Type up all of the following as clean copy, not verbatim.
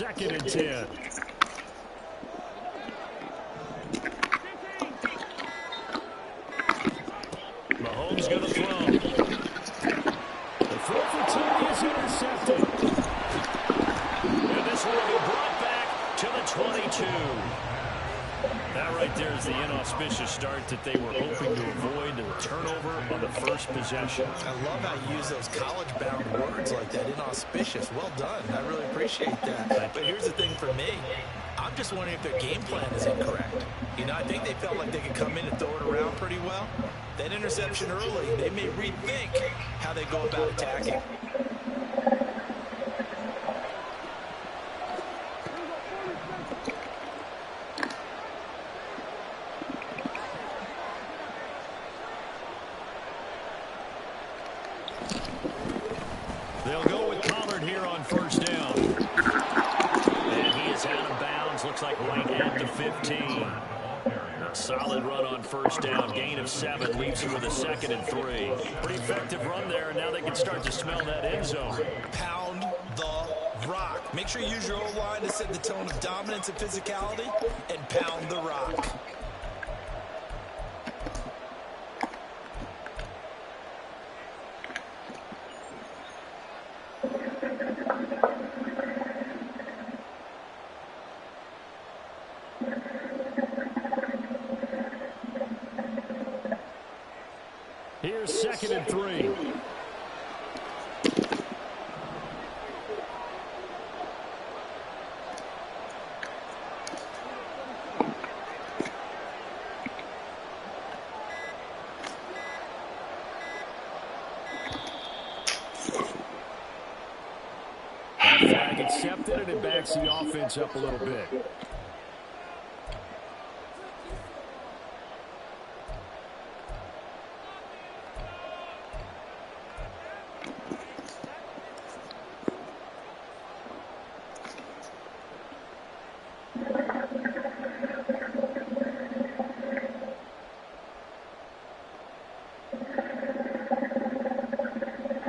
2nd and 10. Mahomes going to throw. The throw for T is intercepted. And this one will be brought back to the 22. That right there is the inauspicious start that they were hoping to avoid, the turnover on the first possession. I love how you use those college-bound words like that, inauspicious. Well done. I really appreciate that. But here's the thing for me. I'm just wondering if their game plan is incorrect. You know, I think they felt like they could come in and throw it around pretty well. That interception early, they may rethink how they go about attacking. They'll go with Pollard here on first down. And he is out of bounds. Looks like right at the 15. A solid run on first down. Gain of 7 leaves you with a 2nd and 3. Pretty effective run there, and now they can start to smell that end zone. Pound the rock. Make sure you use your O-line to set the tone of dominance and physicality, and pound the rock. Here's 2nd and 3. That flag accepted, and it backs the offense up a little bit.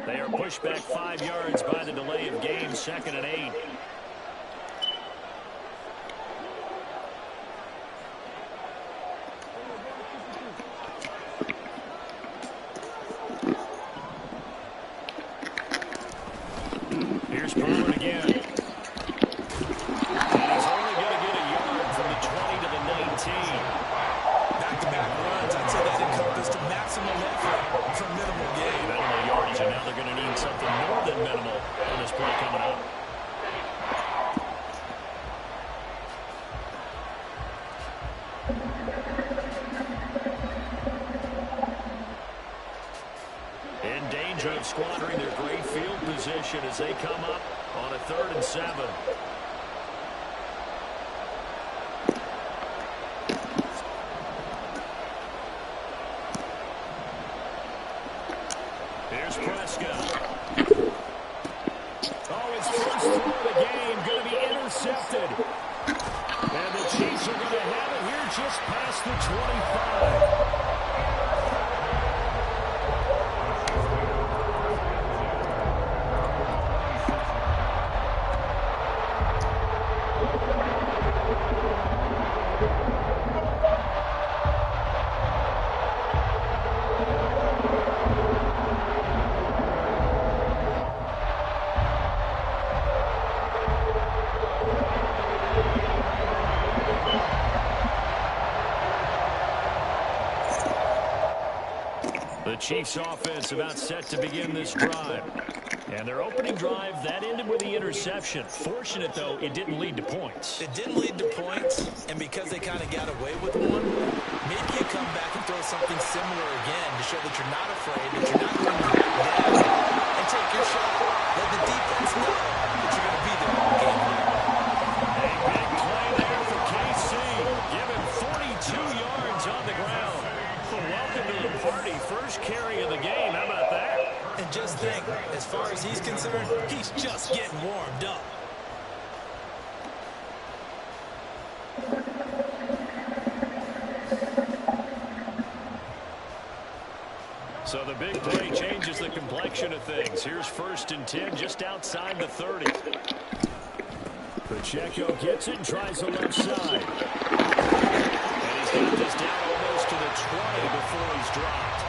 They are pushed back 5 yards by the delay of game, 2nd and 8. Here's Pollard again. And he's only going to get a yard from the 20 to the 19. Back-to-back runs, I'd say that encompassed maximum effort for minimal gain. Minimal yardage, and now they're going to need something more than minimal on this play coming up. In danger of squandering their great field position as they come up on a 3rd and 7. Here's Prescott. Oh, his first throw of the game going to be intercepted. And the Chiefs are going to have it here just past the 25. The Chiefs offense about set to begin this drive. And their opening drive, that ended with the interception. Fortunate, though, it didn't lead to points. It didn't lead to points, and because they kind of got away with one, maybe you come back and throw something similar again to show that you're not afraid, that you're not going to back down and take your shot. Let the defense know that you're going to be there all game long. A big play there for KC. Give him 42 yards on the ground. Welcome to the party. First carry of the game. How about that? And just think, as far as he's concerned, he's just getting warmed up. So the big play changes the complexion of things. Here's 1st and 10 just outside the 30. Pacheco gets it and tries the left side. And he's got this down almost to the 20 before he's dropped.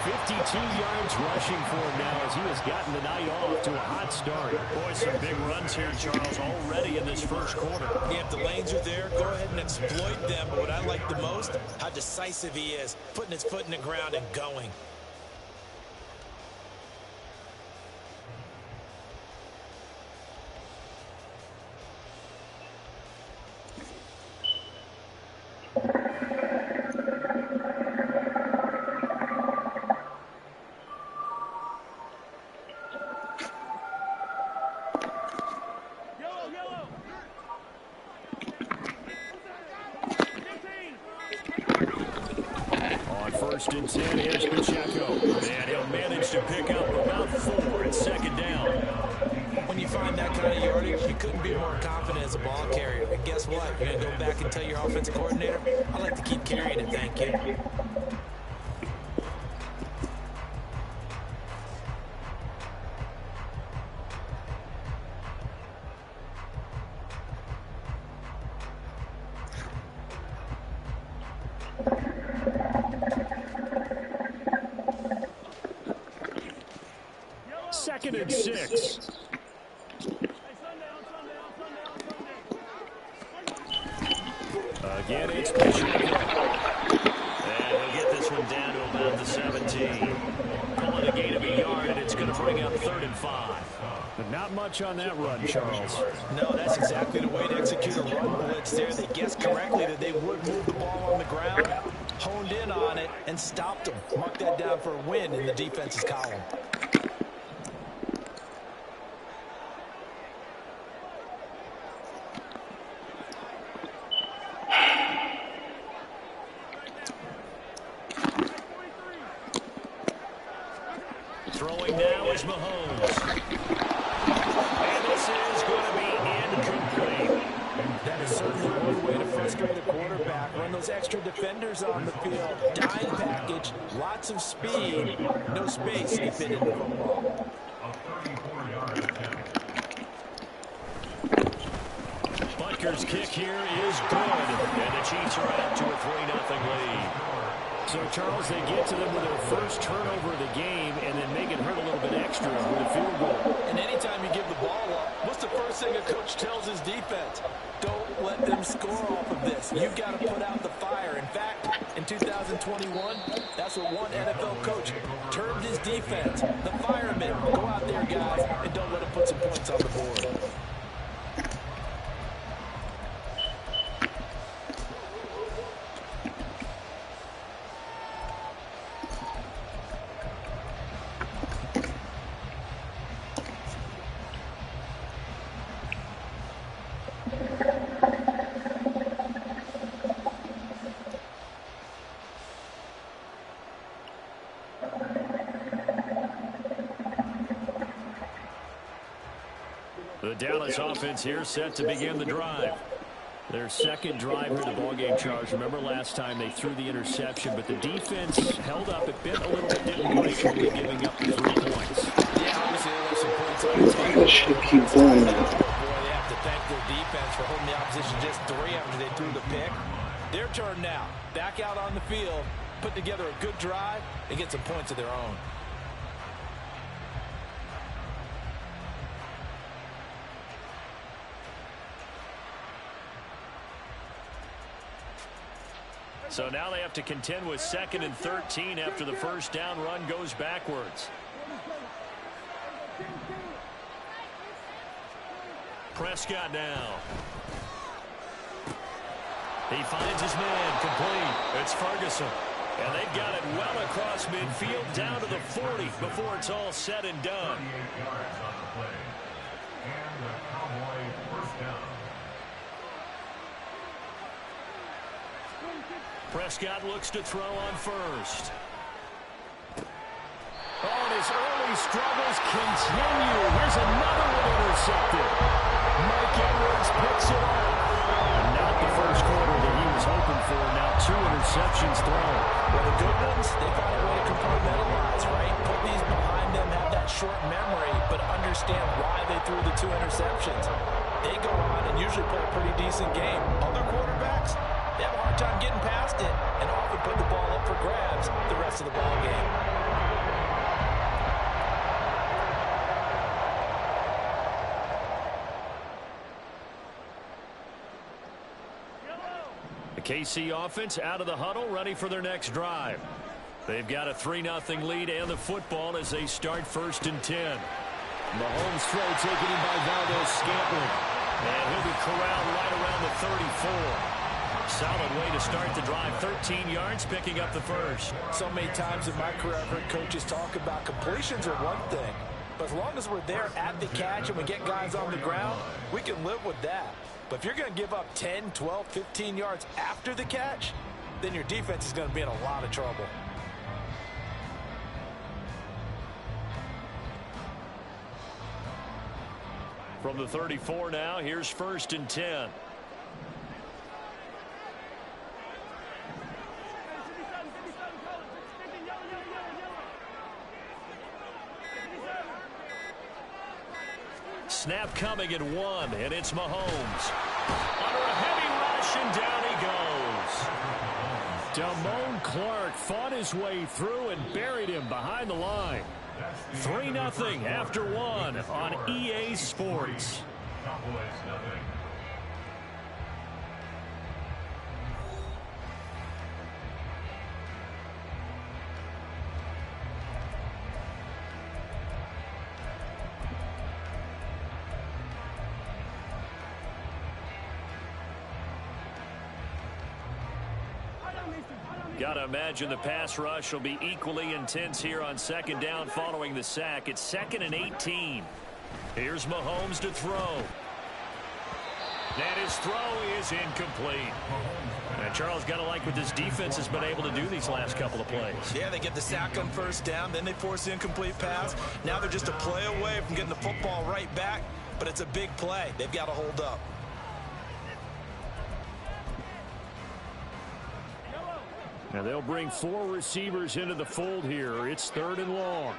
52 yards rushing for him now as he has gotten the night off to a hot start. Boy, some big runs here, Charles, already in this first quarter. Yeah, if the lanes are there, go ahead and exploit them. But what I like the most, how decisive he is, putting his foot in the ground and going. First and 10, here's Pacheco. And he'll manage to pick up about 4 at second down. When you find that kind of yardage, you couldn't be more confident as a ball carrier. And guess what? You're going to go back and tell your offensive coordinator, I like to keep carrying it, thank you. Second and 6. Again, it's Pacheco. And he'll get this one down to about the 17. Pulling a gain of a yard, and it's going to bring up 3rd and 5. But not much on that run, Charles. No, that's exactly the way to execute a run blitz there. They guessed correctly that they would move the ball on the ground, honed in on it, and stopped them. Mark that down for a win in the defense's column. Throwing now is Mahomes. And this is going to be incomplete. That is certainly one way to frustrate a quarterback. Run those extra defenders on the field. Dime package, lots of speed, no space to fit in the football. Butker's kick here is good. And the Chiefs are out to a 3-0 lead. So, Charles, they get to them with their first turnover of the game and then make it hurt a little bit extra with a field goal. And anytime you give the ball up, what's the first thing a coach tells his defense? Don't let them score off of this. You've got to put out the fire. In fact, in 2021, that's what one NFL coach termed his defense. The firemen. Go out there, guys, and don't let them put some points on the board. The Dallas offense here set to begin the drive. Their second drive of the ballgame, Charles. Remember last time they threw the interception, but the defense held up. It bit a little bit, didn't quite only giving up the 3 points. Yeah, obviously they left some points on the table. That should keep doing that. Boy, they have to thank their defense for holding the opposition just 3 after they threw the pick. Their turn now. Back out on the field, put together a good drive, and get some points of their own. So now they have to contend with 2nd and 13 after the first down run goes backwards. Prescott now. He finds his man complete. It's Ferguson. And they've got it well across midfield down to the 40 before it's all said and done. Prescott looks to throw on first. Oh, and his early struggles continue. Here's another one intercepted. Mike Edwards picks it up. Not the first quarter that he was hoping for. Now 2 interceptions thrown. Well, the good ones, they find a way to compartmentalize, right? Put these behind them, have that short memory, but understand why they threw the 2 interceptions. they go on and usually play a pretty decent game. Other quarterbacks, they have a hard time getting past it and often put the ball up for grabs the rest of the ball game. The KC offense out of the huddle, ready for their next drive. They've got a 3-0 lead and the football as they start 1st and 10. Mahomes throw taken in by Valdez-Scantling. And he'll be corralled right around the 34. Solid way to start the drive. 13 yards, picking up the first. So many times in my career, I've heard coaches talk about completions are one thing. But as long as we're there at the catch and we get guys on the ground, we can live with that. But if you're going to give up 10, 12, 15 yards after the catch, then your defense is going to be in a lot of trouble. From the 34 now, here's 1st and 10. Snap coming at 1, and it's Mahomes. Under a heavy rush, and down he goes. Damone Clark fought his way through and buried him behind the line. 3-0 after 1 on EA Sports. Got to imagine the pass rush will be equally intense here on 2nd down following the sack. It's 2nd and 18. Here's Mahomes to throw. And his throw is incomplete. And Charles, got to like what this defense has been able to do these last couple of plays. Yeah, they get the sack on 1st down, then they force the incomplete pass. Now they're just a play away from getting the football right back, but it's a big play. They've got to hold up. Now they'll bring 4 receivers into the fold here. It's 3rd and long.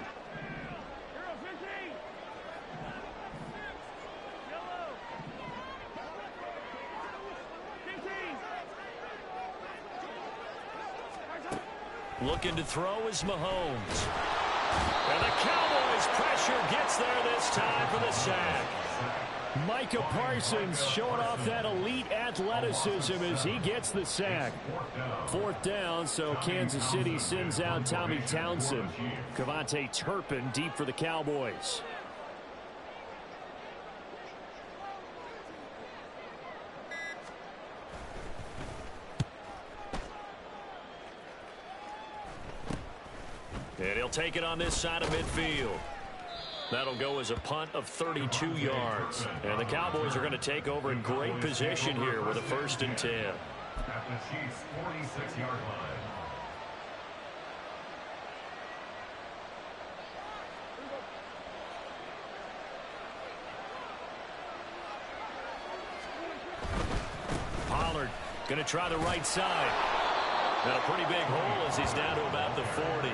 Looking to throw is Mahomes. And the Cowboys pressure gets there this time for the sack. Micah Parsons showing off that elite athleticism as he gets the sack. 4th down, so Kansas City sends out Tommy Townsend. Kevontae Turpin deep for the Cowboys. And he'll take it on this side of midfield. That'll go as a punt of 32 yards. And the Cowboys are going to take over in great position here with a 1st and 10. At the Chiefs' 46-yard line. Pollard going to try the right side. And a pretty big hole as he's down to about the 40.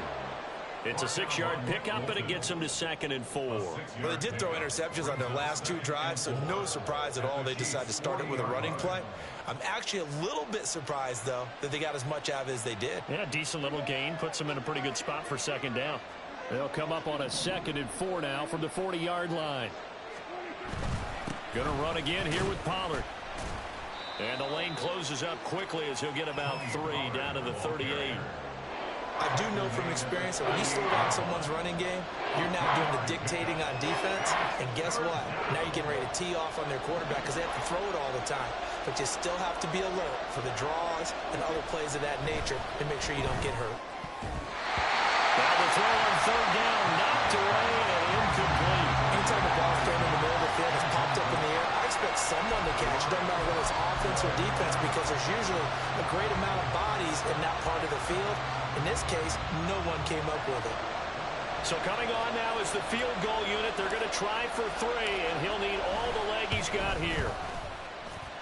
It's a 6-yard pickup, but it gets him to 2nd and 4. Well, they did throw interceptions on their last 2 drives, so no surprise at all they decided to start it with a running play. I'm actually a little bit surprised, though, that they got as much out of it as they did. Yeah, decent little gain. Puts them in a pretty good spot for 2nd down. They'll come up on a 2nd and 4 now from the 40-yard line. Gonna run again here with Pollard. And the lane closes up quickly as he'll get about 3 down to the 38. I do know from experience that when you slow down someone's running game, you're now doing the dictating on defense. And guess what? Now you're getting ready to tee off on their quarterback because they have to throw it all the time. But you still have to be alert for the draws and other plays of that nature and make sure you don't get hurt. Now the throw on 3rd down, knocked away and incomplete. Anytime the ball's thrown in the middle of the field, it's popped up in the air, I expect someone to catch. Doesn't matter whether it's offense or defense because there's usually a great amount of bodies in that part of the field. In this case, no one came up with it. So coming on now is the field goal unit. They're going to try for 3, and he'll need all the leg he's got here.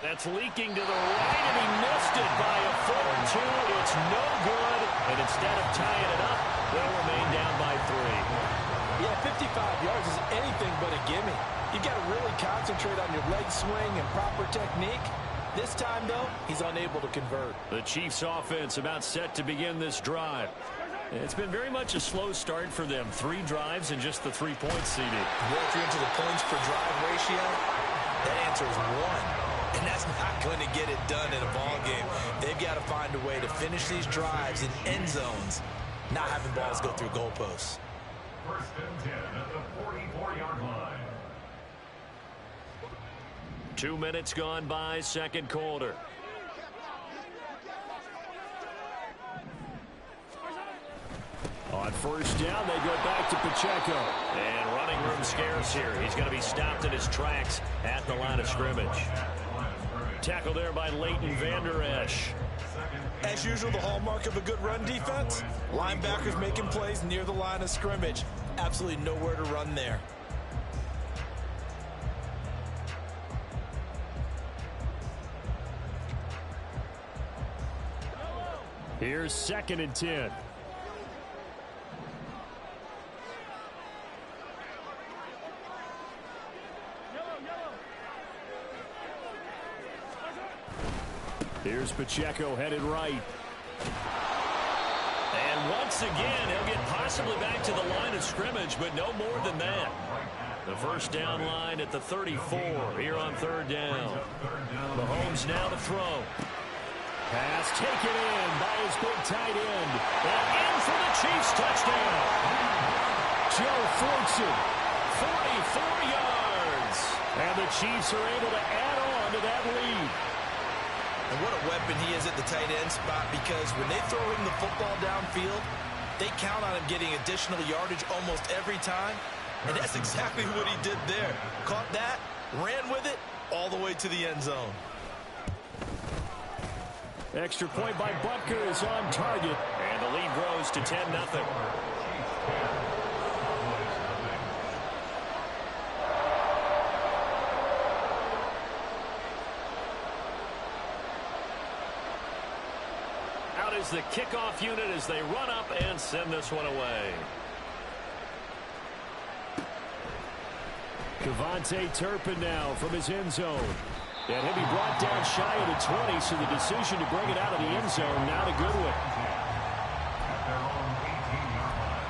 That's leaking to the right, and he missed it by a foot or 2. It's no good, and instead of tying it up, they'll remain down by 3. Yeah, 55 yards is anything but a gimme. You got to really concentrate on your leg swing and proper technique. This time, though, he's unable to convert. The Chiefs offense about set to begin this drive. It's been very much a slow start for them. 3 drives and just the 3 points CD. Well, if you're into the points per drive ratio, that answer is 1. And that's not going to get it done in a ball game. They've got to find a way to finish these drives in end zones, not having balls go through goalposts. First and 10 at the 44-yard line. 2 minutes gone by, second quarter. On first down, they go back to Pacheco. And running room scarce here. He's going to be stopped in his tracks at the line of scrimmage. Tackled there by Leighton Vander Esch. As usual, the hallmark of a good run defense, linebackers making plays near the line of scrimmage. Absolutely nowhere to run there. Here's 2nd and 10. Here's Pacheco headed right. And once again, he'll get possibly back to the line of scrimmage, but no more than that. The first down line at the 34 here on 3rd down. Mahomes now to throw. Pass taken in by his big tight end. And in for the Chiefs touchdown. Joe Fortson, 44 yards. And the Chiefs are able to add on to that lead. And what a weapon he is at the tight end spot, because when they throw him the football downfield, they count on him getting additional yardage almost every time. And that's exactly what he did there. Caught that, ran with it, all the way to the end zone. Extra point by Butker is on target. And the lead grows to 10-0. Out is the kickoff unit as they run up and send this one away. Kevontae Turpin now from his end zone. And he'll be brought down shy of the 20, so the decision to bring it out of the end zone now to Goodwin. At their own 18-yard line.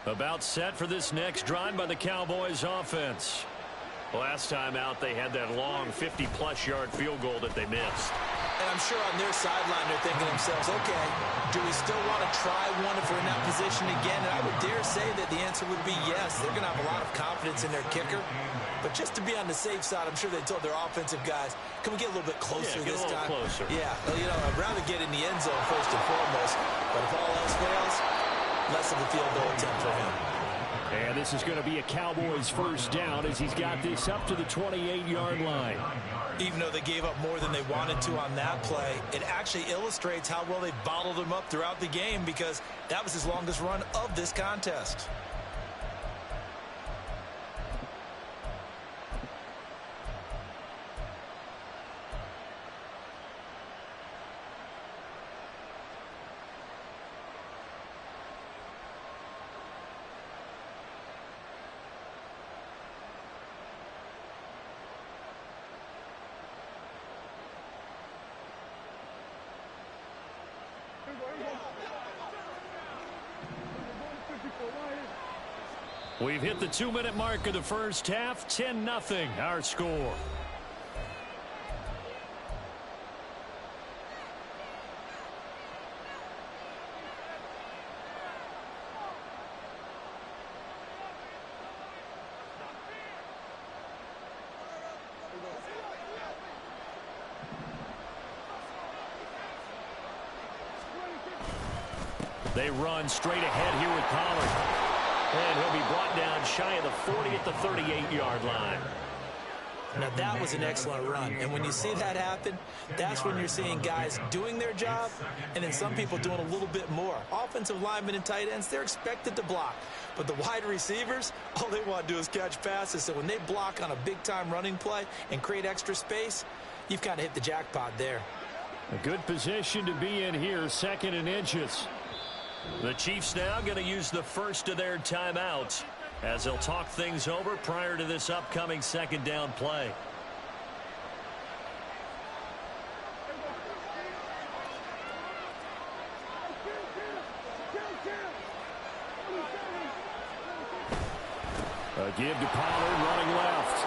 About set for this next drive by the Cowboys offense. Last time out, they had that long 50-plus yard field goal that they missed. And I'm sure on their sideline they're thinking to themselves, okay, do we still want to try one if we're in that position again? And I would dare say that the answer would be yes. They're going to have a lot of confidence in their kicker. But just to be on the safe side, I'm sure they told their offensive guys, can we get a little bit closer this time? Closer. Yeah, well, you know, I'd rather get in the end zone first and foremost. But if all else fails, less of a field goal attempt for him. And this is going to be a Cowboys first down as he's got this up to the 28-yard line. Even though they gave up more than they wanted to on that play, it actually illustrates how well they bottled him up throughout the game, because that was his longest run of this contest. We've hit the 2-minute mark of the first half. 10-0 our score. They run straight ahead here with Pollard. And he'll be brought down shy of the 40 at the 38-yard line. Now, that was an excellent run. And when you see that happen, that's when you're seeing guys doing their job and then some people doing a little bit more. Offensive linemen and tight ends, they're expected to block. But the wide receivers, all they want to do is catch passes. So when they block on a big-time running play and create extra space, you've kind of hit the jackpot there. A good position to be in here, 2nd and inches. The Chiefs now going to use the first of their timeouts as they'll talk things over prior to this upcoming 2nd down play. A give to Pollard running left.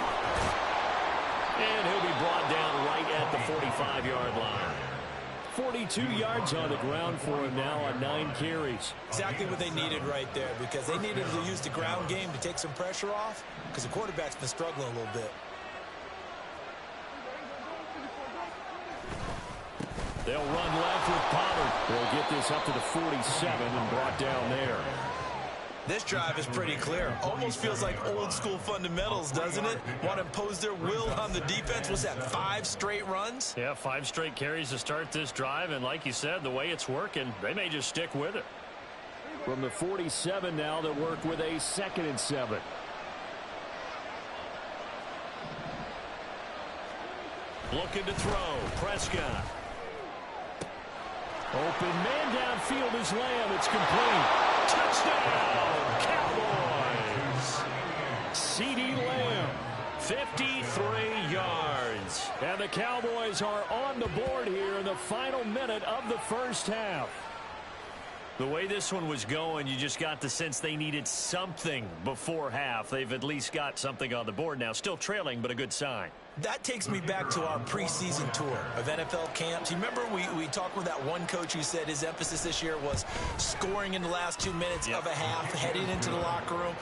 And he'll be brought down right at the 45-yard line. 42 yards on the ground for him now on 9 carries. Exactly what they needed right there, because they needed to use the ground game to take some pressure off, because the quarterback's been struggling a little bit. They'll run left with Pollard. They'll get this up to the 47 and brought down there. This drive is pretty clear. Almost feels like old school fundamentals, doesn't it? Want to impose their will on the defense. What's that, 5 straight runs? Yeah, 5 straight carries to start this drive. And like you said, the way it's working, they may just stick with it. From the 47 now, they'll work with a 2nd and 7. Looking to throw. Prescott. Open man downfield is Lamb. It's complete. Touchdown, Cowboys. CeeDee Lamb. 53 yards. And the Cowboys are on the board here in the final minute of the first half. The way this one was going, you just got the sense they needed something before half. They've at least got something on the board now. Still trailing, but a good sign. That takes me back to our preseason tour of NFL camps. You remember we talked with that one coach who said his emphasis this year was scoring in the last 2 minutes of a half, heading into the locker room.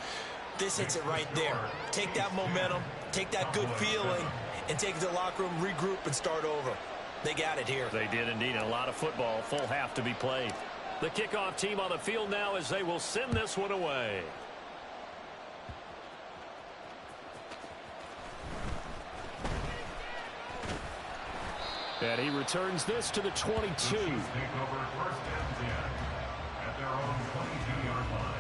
This hits it right there. Take that momentum, take that good feeling, and take it to the locker room, regroup, and start over. They got it here. They did indeed, and a lot of football, full half to be played. The kickoff team on the field now as they will send this one away. And he returns this to the 22. Take over 1st and 10 at their own 22-yard line.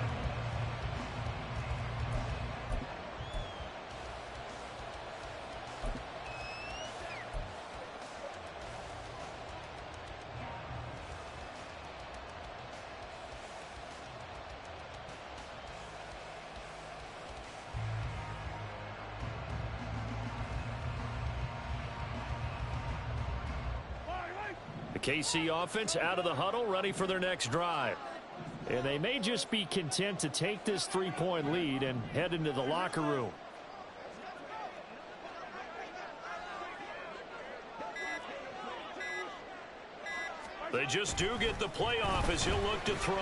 The KC offense out of the huddle, ready for their next drive. And they may just be content to take this 3-point lead and head into the locker room. They just do get the playoff as he'll look to throw.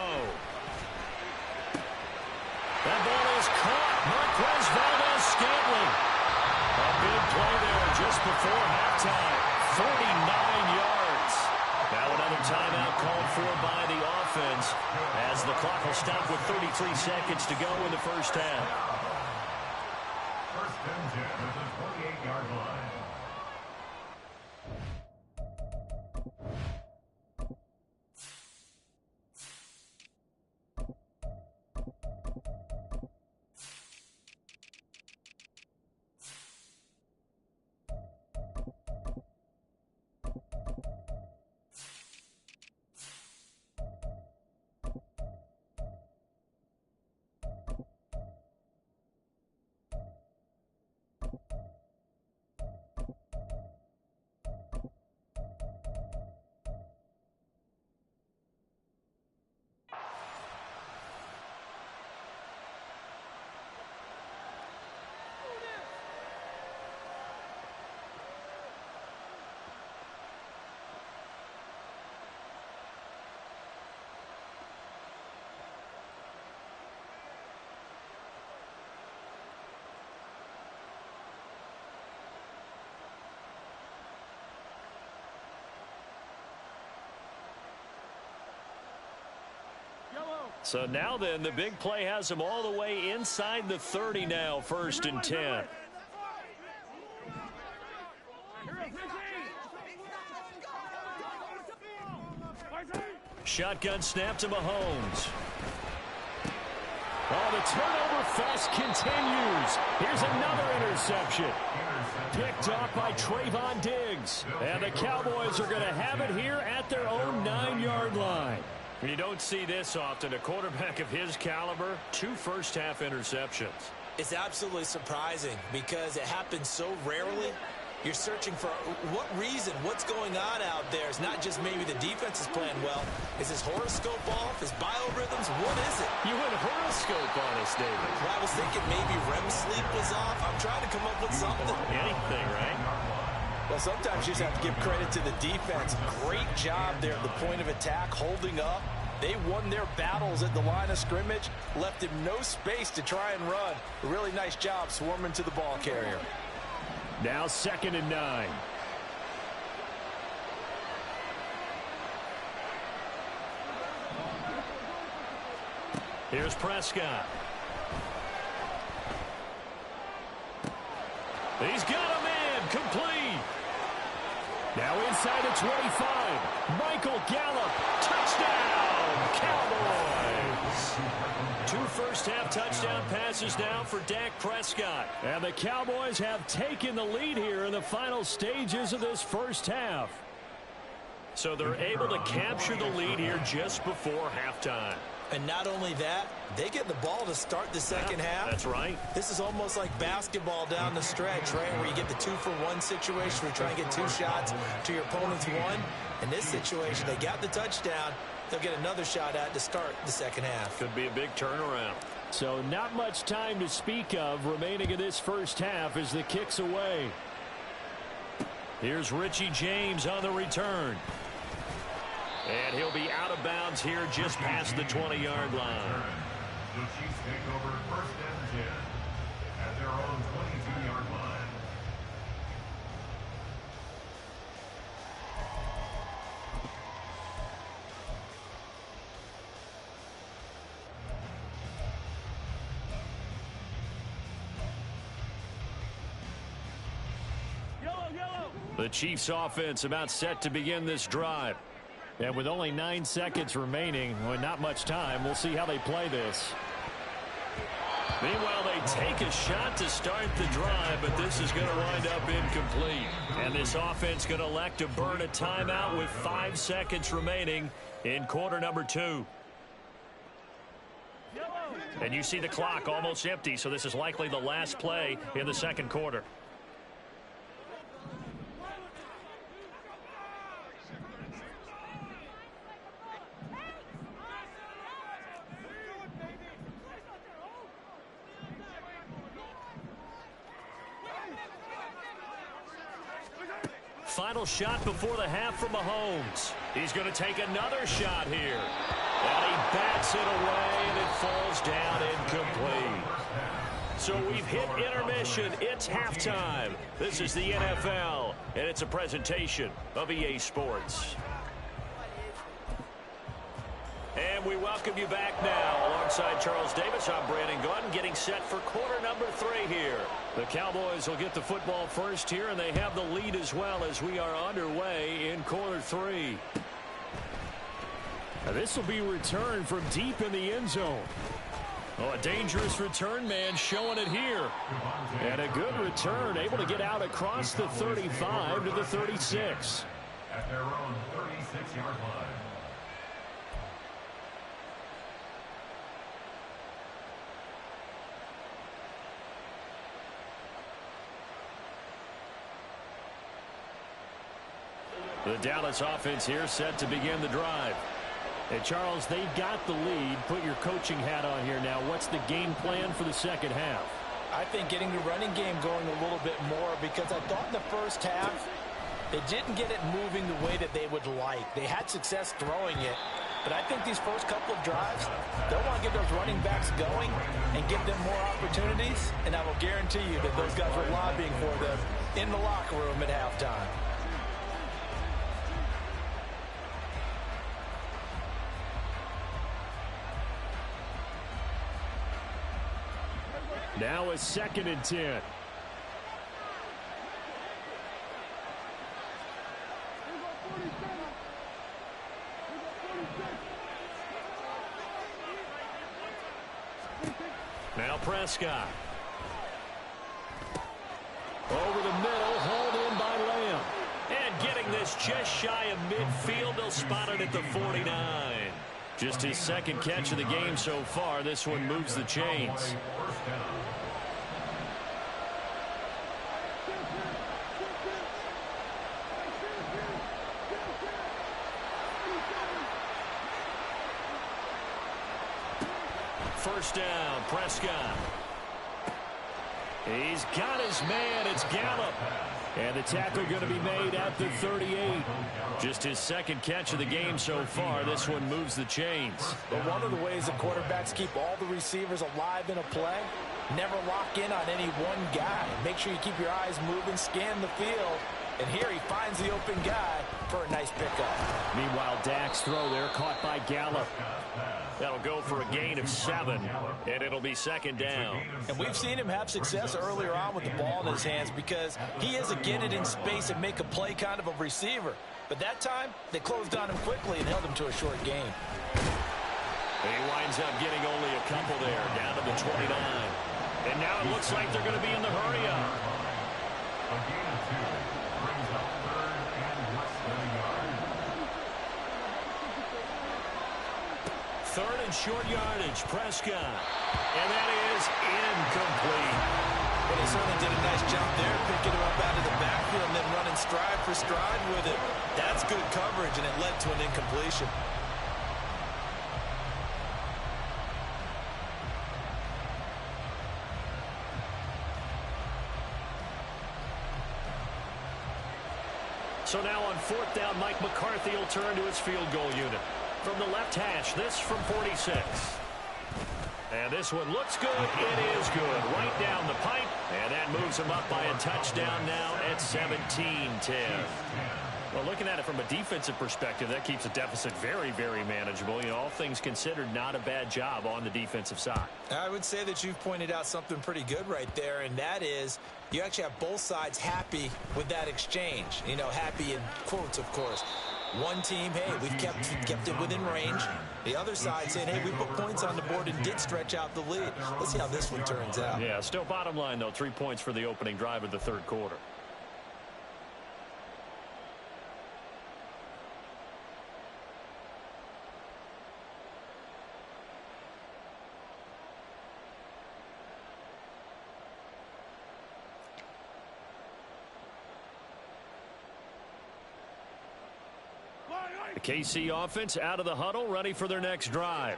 That ball is caught. Marquez Valdes-Scantling. A big play there just before halftime. 49 yards. Now another timeout called for by the offense as the clock will stop with 33 seconds to go in the first half. 1st and 10 at the 28-yard line. So now then, the big play has them all the way inside the 30 now, 1st and 10. Shotgun snap to Mahomes. Oh, the turnover fest continues. Here's another interception. Picked off by Trayvon Diggs. And the Cowboys are going to have it here at their own 9-yard line. You don't see this often. A quarterback of his caliber, 2 first-half interceptions. It's absolutely surprising because it happens so rarely. You're searching for what reason, what's going on out there. It's not just maybe the defense is playing well. Is his horoscope off? His biorhythms? What is it? You went horoscope on us, David. Well, I was thinking maybe REM sleep was off. I'm trying to come up with something. Anything, right? Well, sometimes you just have to give credit to the defense. Great job there at the point of attack, holding up. They won their battles at the line of scrimmage, left him no space to try and run. A really nice job swarming to the ball carrier. Now 2nd and 9. Here's Prescott. He's got him in. Complete. Now inside the 25. Michael Gallup. Touchdown. Cowboys. 2 first-half touchdown passes now for Dak Prescott. And the Cowboys have taken the lead here in the final stages of this first half. So they're able to capture the lead here just before halftime. And not only that, they get the ball to start the second half. That's right. This is almost like basketball down the stretch, right, where you get the 2-for-1 situation where you try and get 2 shots to your opponent's 1. In this situation, they got the touchdown. They'll get another shot at to start the second half. Could be a big turnaround. So not much time to speak of remaining in this first half as the kick's away. Here's Richie James on the return. And he'll be out of bounds here just past the 20-yard line. The Chiefs take over 1st and 10 at their own 22-yard line. The Chiefs offense about set to begin this drive. And with only 9 seconds remaining, well, not much time, we'll see how they play this. Meanwhile, they take a shot to start the drive, but this is going to wind up incomplete. And this offense going to elect to burn a timeout with 5 seconds remaining in quarter number 2. And you see the clock almost empty, so this is likely the last play in the second quarter. Final shot before the half from Mahomes. He's going to take another shot here. And he bats it away, and it falls down incomplete. So we've hit intermission. It's halftime. This is the NFL, and it's a presentation of EA Sports. And we welcome you back now. Alongside Charles Davis, I'm Brandon Gordon, getting set for quarter number 3 here. The Cowboys will get the football first here, and they have the lead as well as we are underway in quarter 3. Now this will be returned from deep in the end zone. Oh, a dangerous return man showing it here. And a good return, able to get out across the 35 to the 36. At their own 36-yard line. The Dallas offense here set to begin the drive. And Charles, they've got the lead. Put your coaching hat on here now. What's the game plan for the second half? I think getting the running game going a little bit more, because I thought in the first half they didn't get it moving the way that they would like. They had success throwing it, but I think these first couple of drives, they'll want to get those running backs going and give them more opportunities, and I will guarantee you that those guys were lobbying for them in the locker room at halftime. Now a 2nd and 10. Now Prescott. Over the middle, hauled in by Lamb. And getting this just shy of midfield, they'll spot it at the 49. Just his second catch of the game so far. This one moves the chains. First down, Prescott. He's got his man. It's Gallup. And the tackle going to be made at the 38. Just his second catch of the game so far. This one moves the chains. But one of the ways that quarterbacks keep all the receivers alive in a play, never lock in on any one guy. Make sure you keep your eyes moving, scan the field. And here he finds the open guy for a nice pickup. Meanwhile, Dak's throw there caught by Gallup. That'll go for a gain of 7, and it'll be second down. And we've seen him have success earlier on with the ball in his hands because he is a get it in space and make a play kind of a receiver. But that time, they closed on him quickly and held him to a short gain. He winds up getting only a couple there, down to the 29. And now it looks like they're going to be in the hurry-up. A gain of 2 brings up 3rd and less than a yard. 3rd and short yardage, Prescott. And that is incomplete. Well, they certainly did a nice job there, picking him up out of the backfield and then running stride for stride with it. That's good coverage, and it led to an incompletion. So now on 4th down, Mike McCarthy will turn to his field goal unit. From the left hash, this from 46. And this one looks good. It is good. Right down the pipe. And that moves him up by a touchdown now at 17-10. Well, looking at it from a defensive perspective, that keeps the deficit very, very manageable. You know, all things considered, not a bad job on the defensive side. I would say that you've pointed out something pretty good right there, and that is you actually have both sides happy with that exchange. You know, happy in quotes, of course. One team, hey, we've kept it within range. The other side saying, hey, we put points on the board and did stretch out the lead. Let's see how this one turns out. Yeah, still bottom line, though, 3 points for the opening drive of the third quarter. The KC offense out of the huddle, ready for their next drive.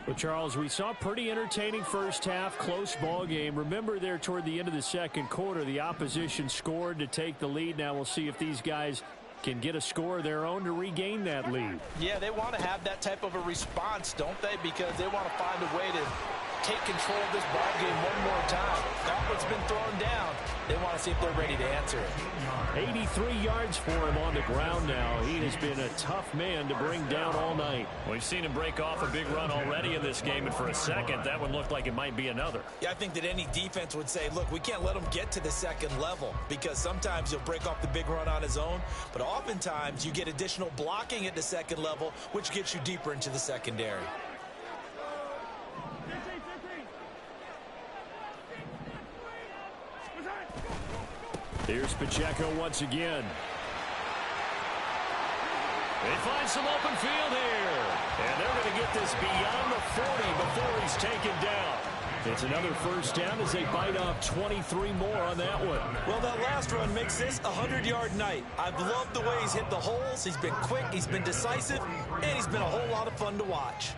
Well, Charles, we saw pretty entertaining first half, close ball game. Remember there toward the end of the second quarter, the opposition scored to take the lead. Now we'll see if these guys can get a score of their own to regain that lead. Yeah, they want to have that type of a response, don't they? Because they want to find a way to take control of this ball game one more time. Got what's been thrown down. They want to see if they're ready to answer it. 83 yards for him on the ground now. He has been a tough man to bring down all night. We've seen him break off a big run already in this game, and for a second, that one looked like it might be another. Yeah, I think that any defense would say, look, we can't let him get to the second level because sometimes he'll break off the big run on his own, but oftentimes you get additional blocking at the second level, which gets you deeper into the secondary. Here's Pacheco once again. They find some open field here. And they're going to get this beyond the 40 before he's taken down. It's another first down as they bite off 23 more on that one. Well, that last run makes this a 100-yard night. I've loved the way he's hit the holes. He's been quick, he's been decisive, and he's been a whole lot of fun to watch.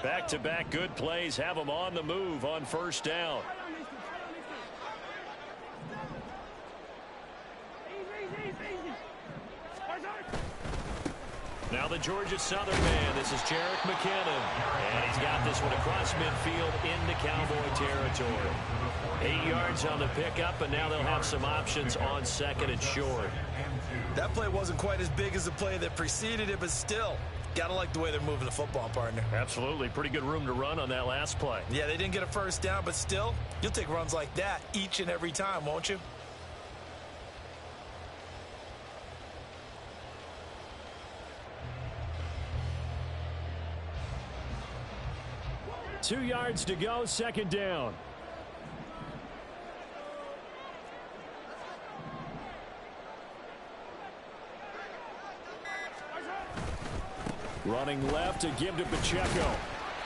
Back-to-back good plays have them on the move on first down. Now the Georgia Southern man. This is Jerick McKinnon. And he's got this one across midfield into Cowboy territory. 8 yards on the pickup, and now they'll have some options on second and short. That play wasn't quite as big as the play that preceded it, but still, gotta like the way they're moving the football, partner. Absolutely. Pretty good room to run on that last play. Yeah, they didn't get a first down, but still, you'll take runs like that each and every time, won't you? 2 yards to go, second down. Running left to give to Pacheco.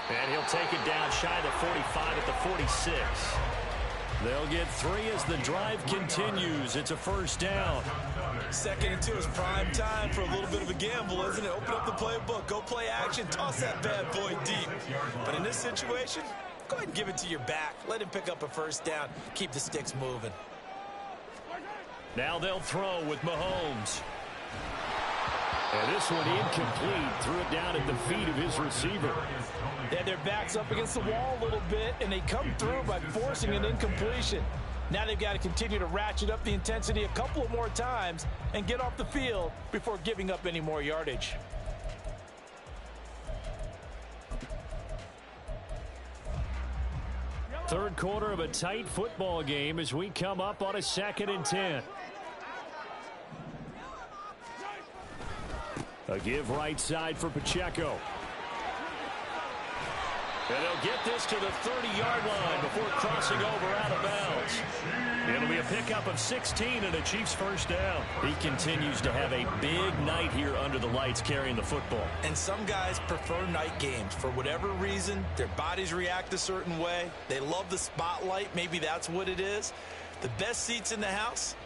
And he'll take it down shy of the 45 at the 46. They'll get 3 as the drive continues. It's a first down. 2nd and 2 is prime time for a little bit of a gamble, isn't it? Open up the playbook, go play action, toss that bad boy deep. But in this situation, go ahead and give it to your back. Let him pick up a first down. Keep the sticks moving. Now they'll throw with Mahomes. And this one incomplete. Threw it down at the feet of his receiver. They had their backs up against the wall a little bit, and they come through by forcing an incompletion. Now they've got to continue to ratchet up the intensity a couple of more times and get off the field before giving up any more yardage. Third quarter of a tight football game as we come up on a 2nd and 10. A give right side for Pacheco. And they'll get this to the 30-yard line before crossing over out of bounds. It'll be a pickup of 16 and a Chiefs first down. He continues to have a big night here under the lights carrying the football. And some guys prefer night games. For whatever reason, their bodies react a certain way. They love the spotlight. Maybe that's what it is. The best seats in the house,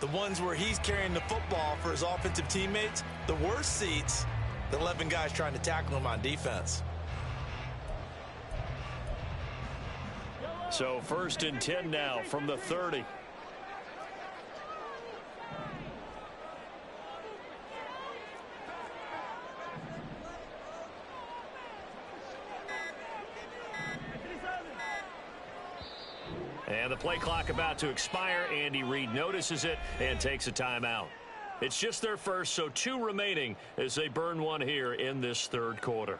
the ones where he's carrying the football for his offensive teammates. The worst seats, the 11 guys trying to tackle him on defense. So 1st and 10 now from the 30. And the play clock about to expire. Andy Reid notices it and takes a timeout. It's just their first, so 2 remaining as they burn one here in this third quarter.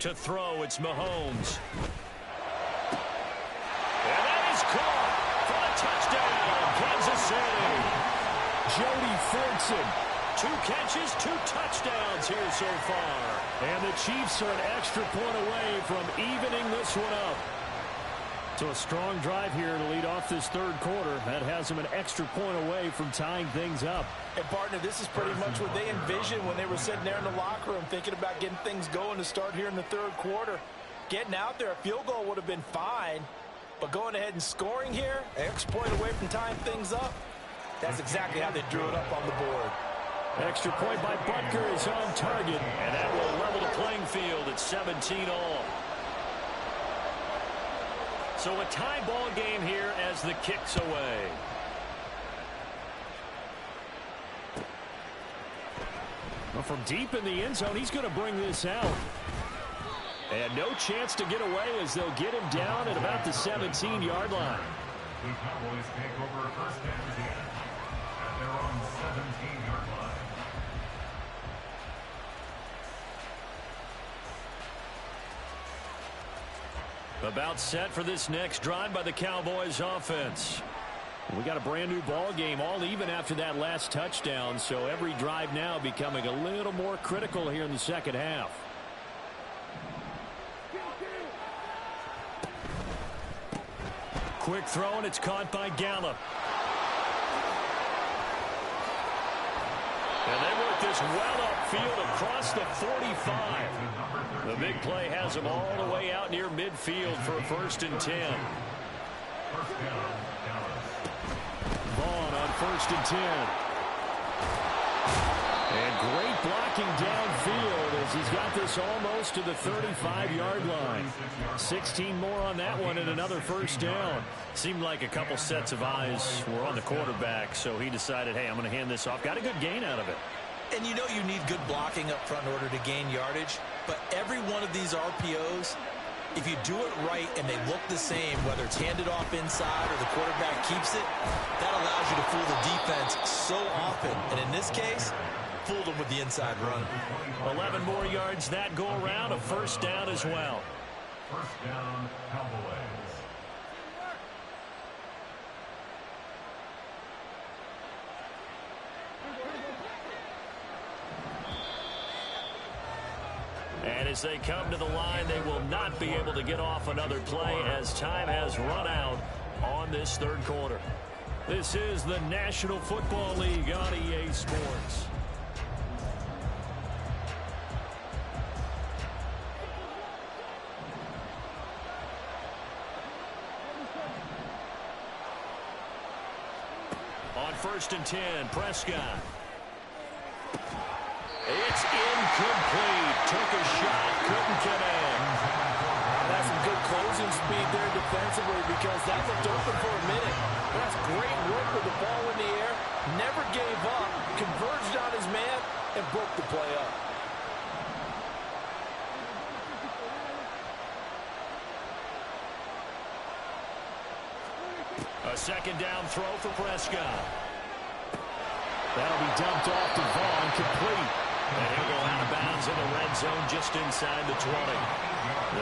To throw, it's Mahomes. And that is caught for a touchdown, Kansas City. Jody Fortson, 2 catches, 2 touchdowns here so far. And the Chiefs are an extra point away from evening this one up. So a strong drive here to lead off this third quarter. That has them an extra point away from tying things up. And, partner, this is pretty much what they envisioned when they were sitting there in the locker room thinking about getting things going to start here in the third quarter. Getting out there, a field goal would have been fine. But going ahead and scoring here, an extra point away from tying things up, that's exactly how they drew it up on the board. Extra point by Butker is on target. And that will level the playing field at 17 all. So a tie ball game here as the kick's away. Well, from deep in the end zone, he's going to bring this out. And no chance to get away as they'll get him down at about the 17-yard line. The Cowboys take over 1st and 10 at their own 17-yard line. About set for this next drive by the Cowboys offense. We got a brand new ball game, all even after that last touchdown, so every drive now becoming a little more critical here in the second half. Quick throw, and it's caught by Gallup. And they work this well upfield across the 45. The big play has them all the way out near midfield for a 1st and 10. Vaughn on 1st and 10. And great blocking downfield as he's got this almost to the 35-yard line. 16 more on that one and another 1st down. Seemed like a couple sets of eyes were on the quarterback, so he decided, hey, I'm going to hand this off. Got a good gain out of it. And you know you need good blocking up front in order to gain yardage, but every one of these RPOs, if you do it right and they look the same, whether it's handed off inside or the quarterback keeps it, that allows you to fool the defense so often. And in this case, fooled them with the inside run. 11 more yards that go around, a first down as well. First down, Cowboys. And as they come to the line, they will not be able to get off another play as time has run out on this third quarter. This is the National Football League on EA Sports. On 1st and 10, Prescott. It's incomplete. Took a shot, couldn't get in. That's some good closing speed there defensively because that looked open for a minute. That's great work with the ball in the air. Never gave up, converged on his man, and broke the play up. A second down throw for Prescott. That'll be dumped off to Vaughn, complete. And he'll go out of bounds in the red zone just inside the 20.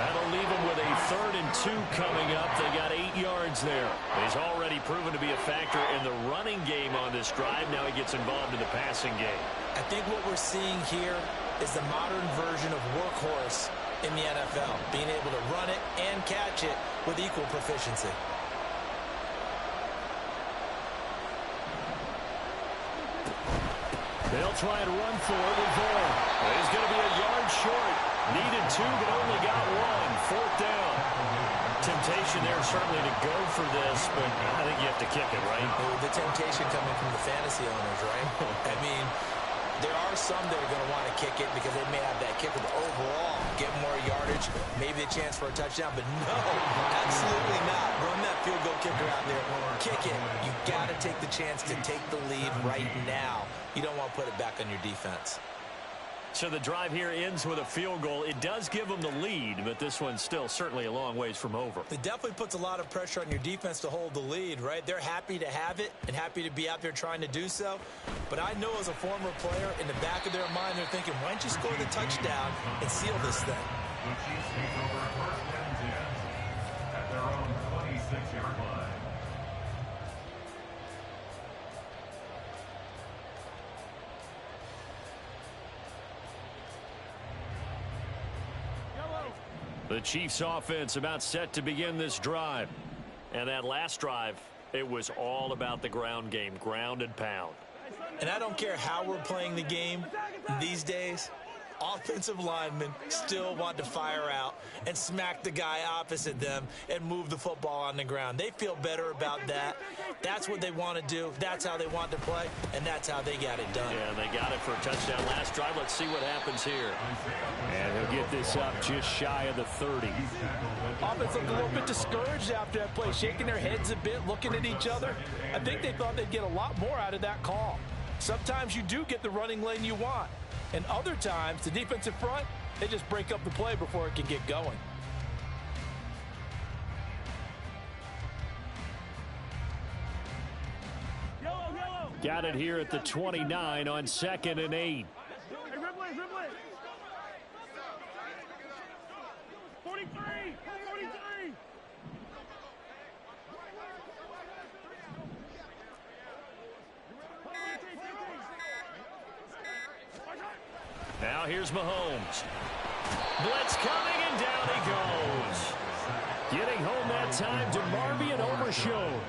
That'll leave him with a 3rd and 2 coming up. They got 8 yards there. He's already proven to be a factor in the running game on this drive. Now he gets involved in the passing game. I think what we're seeing here is the modern version of workhorse in the NFL, being able to run it and catch it with equal proficiency. They'll try and run for it with Vaughn. He's going to be a yard short. Needed 2, but only got 1. 4th down. Temptation there certainly to go for this, but I think you have to kick it, right? The temptation coming from the fantasy owners, right? I mean, there are some that are going to want to kick it because they may have that kicker, but overall, get more yardage, maybe a chance for a touchdown, but no, absolutely not. Run that field goal kicker out there. Kick it. You got to take the chance to take the lead right now. You don't want to put it back on your defense. So the drive here ends with a field goal. It does give them the lead, but this one's still certainly a long ways from over. It definitely puts a lot of pressure on your defense to hold the lead, right? They're happy to have it and happy to be out there trying to do so. But I know as a former player, in the back of their mind, they're thinking, why don't you score the touchdown and seal this thing? The Chiefs take over 1st and 10 at their own 26-yard line. The Chiefs offense about set to begin this drive. And that last drive, it was all about the ground game, ground and pound. And I don't care how we're playing the game these days, offensive linemen still want to fire out and smack the guy opposite them and move the football on the ground. They feel better about that. That's what they want to do. That's how they want to play, and that's how they got it done. Yeah, they got it for a touchdown last drive. Let's see what happens here. And he'll get this up just shy of the 30. Offense looked a little bit discouraged after that play, shaking their heads a bit, looking at each other. I think they thought they'd get a lot more out of that call. Sometimes you do get the running lane you want. And other times, the defensive front, they just break up the play before it can get going. Got it here at the 29 on 2nd and 8. 43! Now here's Mahomes. Blitz coming, and down he goes. Getting home that time to Marby and overshowed.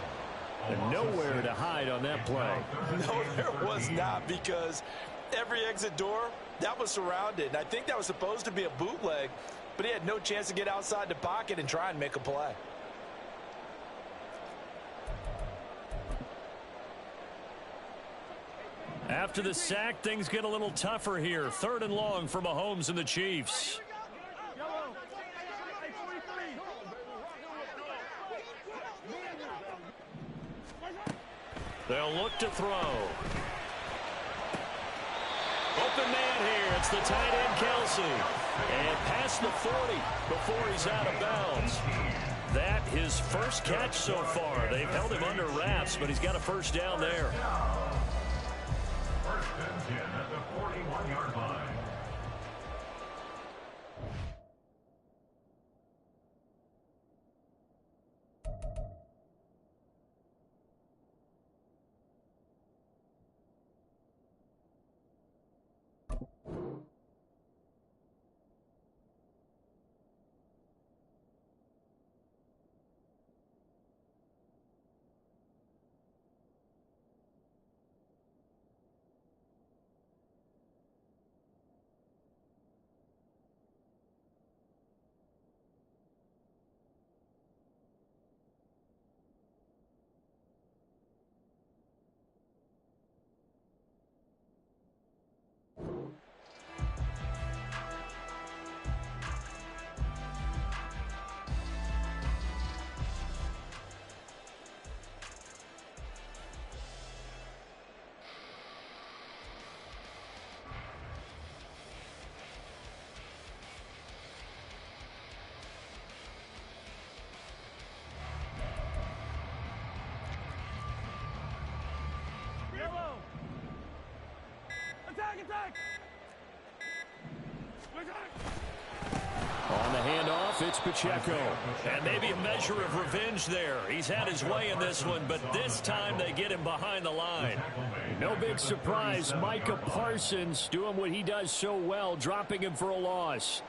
And nowhere to hide on that play. No, there was not, because every exit door, that was surrounded. And I think that was supposed to be a bootleg, but he had no chance to get outside the pocket and try and make a play. After the sack, things get a little tougher here. 3rd and long for Mahomes and the Chiefs. They'll look to throw. open man here. It's the tight end, Kelsey. And past the 40 before he's out of bounds. That his first catch so far. They've held him under wraps, but he's got a first down there. First and 10 at the 41-yard line. On the handoff, it's Pacheco. And maybe a measure of revenge there. He's had his way in this one, but this time they get him behind the line. No big surprise. Micah Parsons doing what he does so well, dropping him for a loss.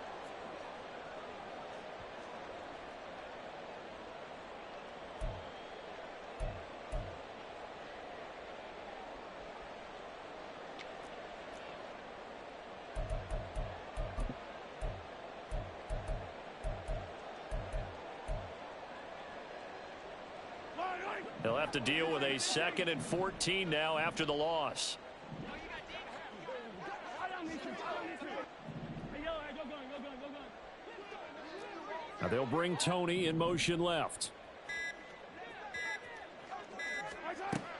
They'll have to deal with a 2nd and 14 now after the loss. Now they'll bring Tony in motion left.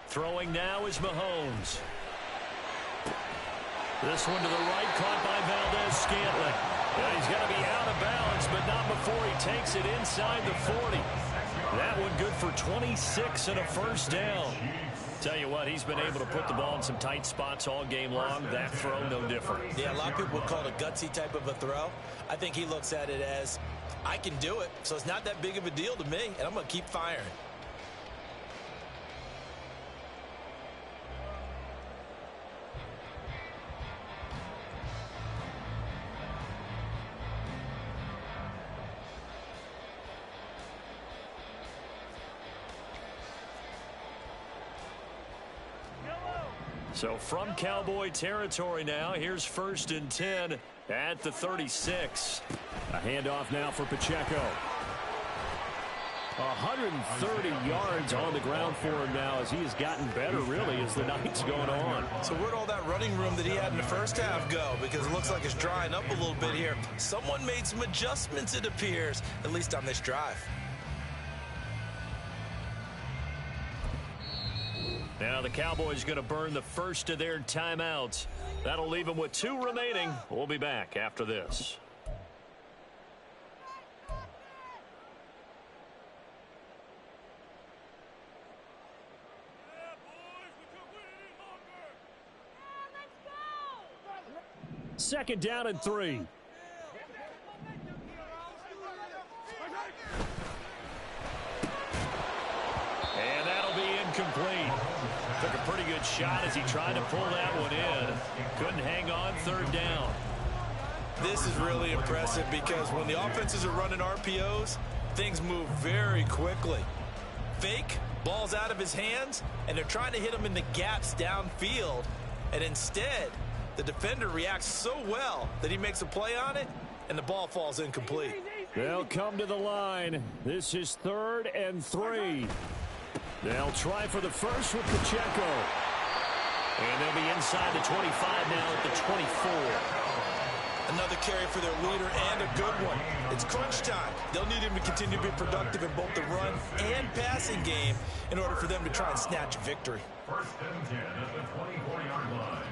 Throwing now is Mahomes. This one to the right, caught by Valdez-Scantling. He's going to be out of bounds, but not before he takes it inside the 40. That one good for 26 and a first down. Tell you what, he's been able to put the ball in some tight spots all game long. That throw, no different. Yeah, a lot of people would call it a gutsy type of a throw. I think he looks at it as, I can do it, so it's not that big of a deal to me, and I'm going to keep firing. So from Cowboy territory now, here's 1st and 10 at the 36. A handoff now for Pacheco. 130 yards on the ground for him now as he has gotten better, really, as the night's going on. So where'd all that running room that he had in the first half go? Because it looks like it's drying up a little bit here. Someone made some adjustments, it appears, at least on this drive. Now the Cowboys going to burn the first of their timeouts. That'll leave them with 2 remaining. We'll be back after this. Second down and 3. And that'll be incomplete. Took a pretty good shot as he tried to pull that one in. Couldn't hang on, 3rd down. This is really impressive because when the offenses are running RPOs, things move very quickly. Fake, ball's out of his hands, and they're trying to hit him in the gaps downfield. And instead, the defender reacts so well that he makes a play on it, and the ball falls incomplete. They'll come to the line. This is 3rd and 3. They'll try for the first with Pacheco. And they'll be inside the 25 now at the 24. Another carry for their leader and a good one. It's crunch time. They'll need him to continue to be productive in both the run and passing game in order for them to try and snatch a victory. First and 10 at the 24-yard line.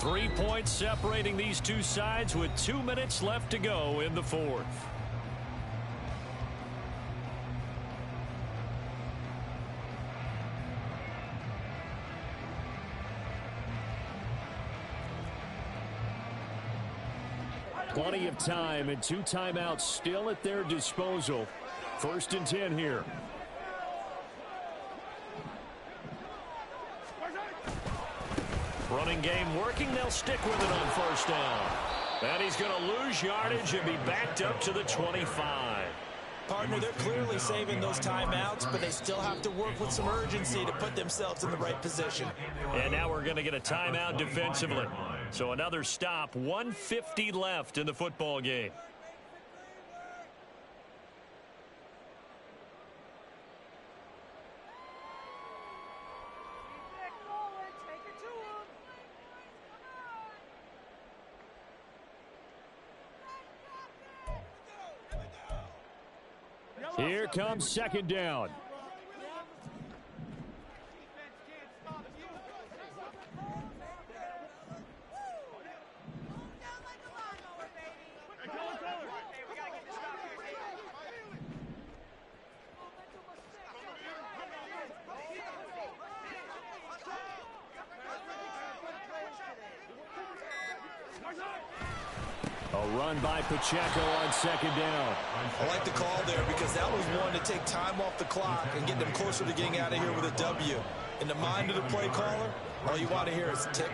3 points separating these two sides with 2 minutes left to go in the fourth. Plenty of time and 2 timeouts still at their disposal. 1st and 10 here. Running game working. They'll stick with it on 1st down. And he's going to lose yardage and be backed up to the 25. Partner, they're clearly saving those timeouts, but they still have to work with some urgency to put themselves in the right position. And now we're going to get a timeout defensively. So another stop, 1:50 left in the football game. Here comes 2nd down. A run by Pacheco on 2nd down. I like the call there because that was one to take time off the clock and get them closer to getting out of here with a W. In the mind of the play caller, all you want to hear is tick,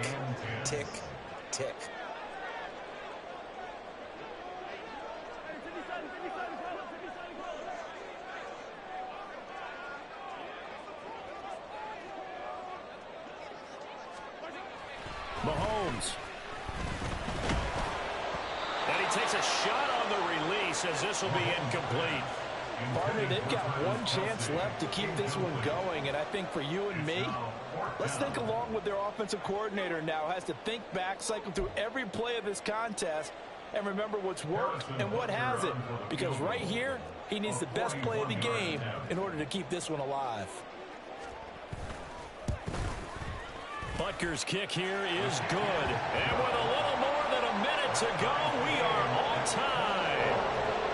tick, tick. Mahomes. And he takes a shot on the release as this will be incomplete. Partner, they've got one chance left to keep this one going, and I think for you and me, let's think along with their offensive coordinator now. Has to think back, cycle through every play of this contest, and remember what's worked and what hasn't. Because right here, he needs the best play of the game in order to keep this one alive. Butker's kick here is good. And with a little more than a minute to go, we are on time.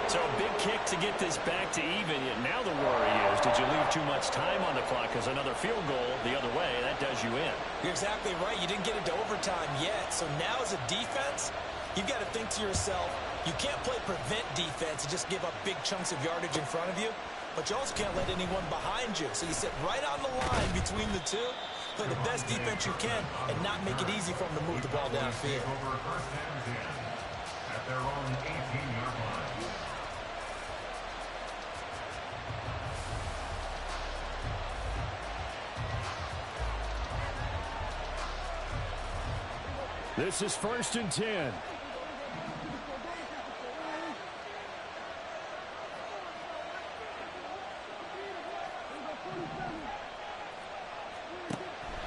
So a big kick to get this back to even. Yet now the worry is, did you leave too much time on the clock? Because another field goal the other way, that does you in. You're exactly right. You didn't get into overtime yet. So now as a defense, you've got to think to yourself, you can't play prevent defense and just give up big chunks of yardage in front of you. But you also can't let anyone behind you. So you sit right on the line between the two, play the best defense you can, and not make it easy for them to move the ball downfield. Over 1st and 10 at their own 18-yard line. This is 1st and 10.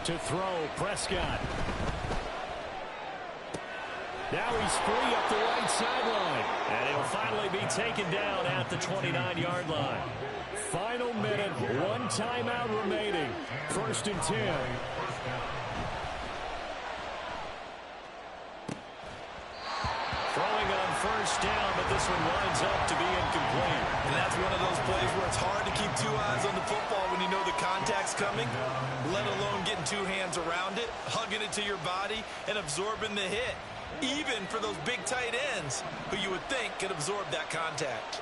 To throw, Prescott. Now he's free up the right sideline. And he'll finally be taken down at the 29-yard line. Final minute, 1 timeout remaining. 1st and 10. Throwing on 1st down, but this one winds up to be incomplete. And that's one of those plays where it's hard to keep 2 eyes on the football when you know the contact's coming, let alone getting 2 hands around it, hugging it to your body, and absorbing the hit, even for those big tight ends who you would think could absorb that contact.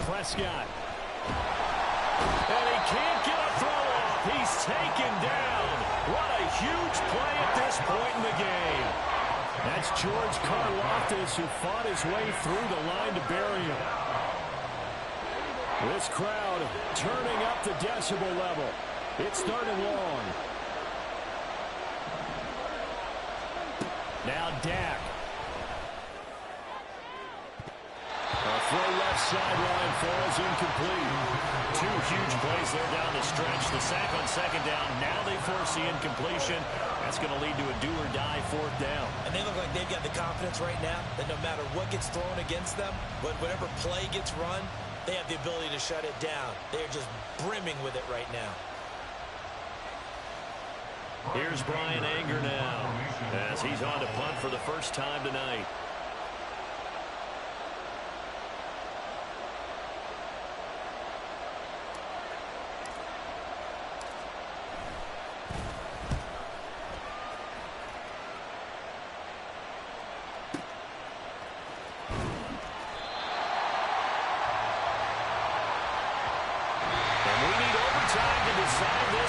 Prescott. And he can't get a throw off. He's taken down. What a huge play at this point in the game. That's George Karlaftis who fought his way through the line to bury him. This crowd turning up the decibel level. It started long. Now Dak. A throw left sideline falls incomplete. Two huge plays there down the stretch. The sack on second down. Now they force the incompletion. That's going to lead to a do-or-die fourth down. And they look like they've got the confidence right now that no matter what gets thrown against them, whatever play gets run, they have the ability to shut it down. They're just brimming with it right now. Here's Brian Anger now as he's on to punt for the first time tonight.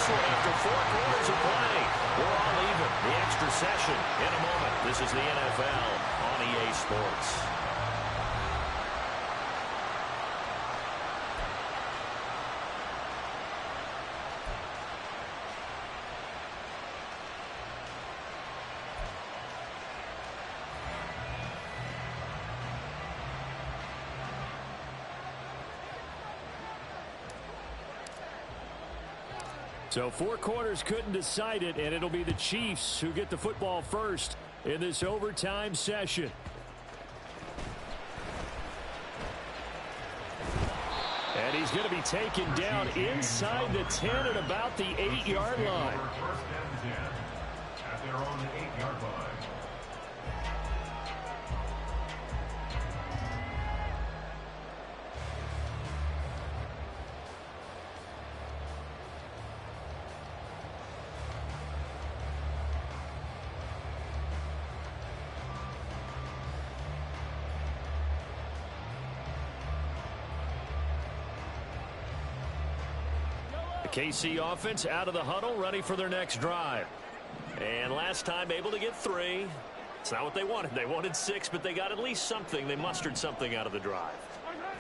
After 4 quarters of play, we're all even. The extra session in a moment. This is the NFL on EA Sports. So 4 quarters couldn't decide it, and it'll be the Chiefs who get the football first in this overtime session. And he's going to be taken down inside the 10 at about the 8-yard line. First and 10 at their own 8-yard line. KC offense out of the huddle, ready for their next drive. And last time able to get 3. It's not what they wanted. They wanted 6, but they got at least something. They mustered something out of the drive.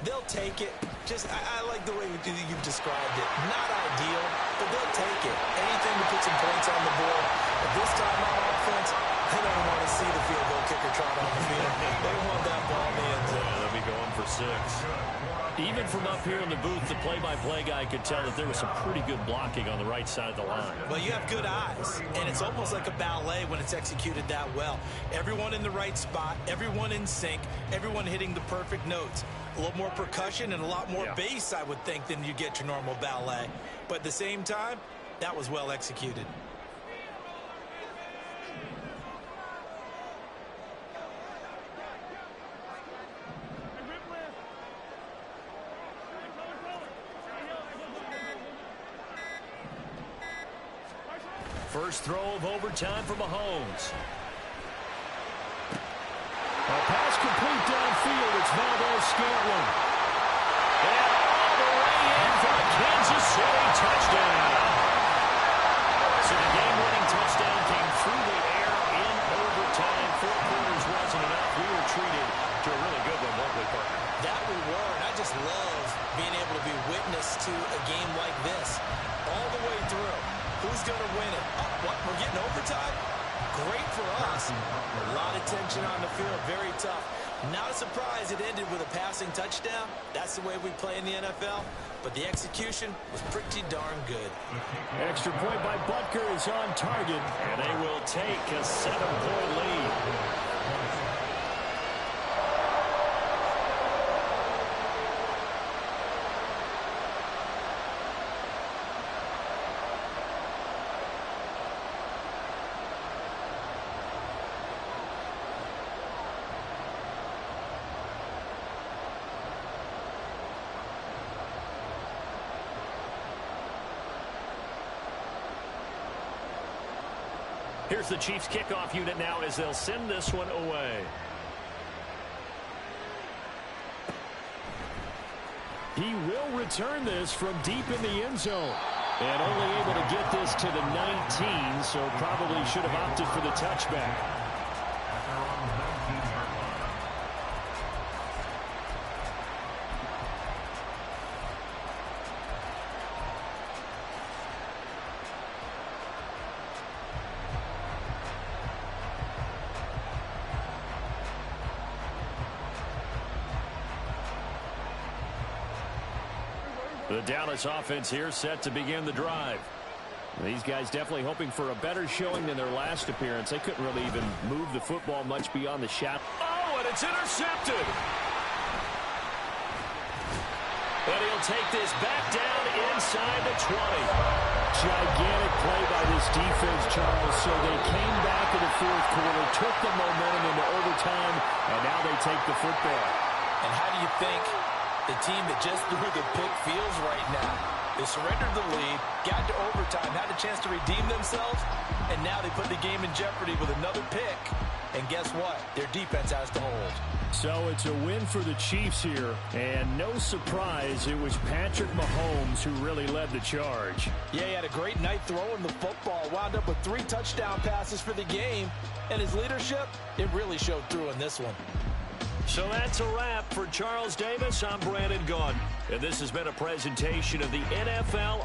They'll take it. I like the way you've described it. Not ideal, but they'll take it. Anything to put some points on the board. But this time on offense, they don't want to see the field goal kicker trot on the field. They want that ball in the end zone. Yeah, they'll be going for 6. Even from up here in the booth, the play-by-play guy could tell that there was some pretty good blocking on the right side of the line. Well, you have good eyes, and it's almost like a ballet when it's executed that well. Everyone in the right spot, everyone in sync, everyone hitting the perfect notes. A little more percussion and a lot more bass, I would think, than you get your normal ballet. But at the same time, that was well executed. First throw of overtime for Mahomes. A pass complete downfield. It's Valdez-Scantling. And all the way in for a Kansas City touchdown. So the game-winning touchdown came through the air in overtime. 4 quarters wasn't enough. We were treated to a really good one, weren't we, partner? That we were, and I just love being able to be witness to a game like this all the way through. Who's going to win it? What? We're getting overtime? Great for us. A lot of tension on the field. Very tough. Not a surprise it ended with a passing touchdown. That's the way we play in the NFL. But the execution was pretty darn good. Extra point by Butker is on target, and they will take a 7-point lead. Here's the Chiefs kickoff unit now as they'll send this one away. He will return this from deep in the end zone. And only able to get this to the 19, so probably should have opted for the touchback. The Dallas offense here set to begin the drive. These guys definitely hoping for a better showing than their last appearance. They couldn't really even move the football much beyond the shot. Oh, and it's intercepted. And he'll take this back down inside the 20. Gigantic play by this defense, Charles. So they came back in the fourth quarter, took the momentum into overtime, and now they take the football. And how do you think the team that just threw the pick feels right now? They surrendered the lead, got to overtime, had a chance to redeem themselves, and now they put the game in jeopardy with another pick. And guess what? Their defense has to hold. So it's a win for the Chiefs here, and no surprise, it was Patrick Mahomes who really led the charge. Yeah, he had a great night throwing the football, wound up with 3 touchdown passes for the game, and his leadership, it really showed through in this one. So that's a wrap for Charles Davis. I'm Brandon Gaudin, and this has been a presentation of the NFL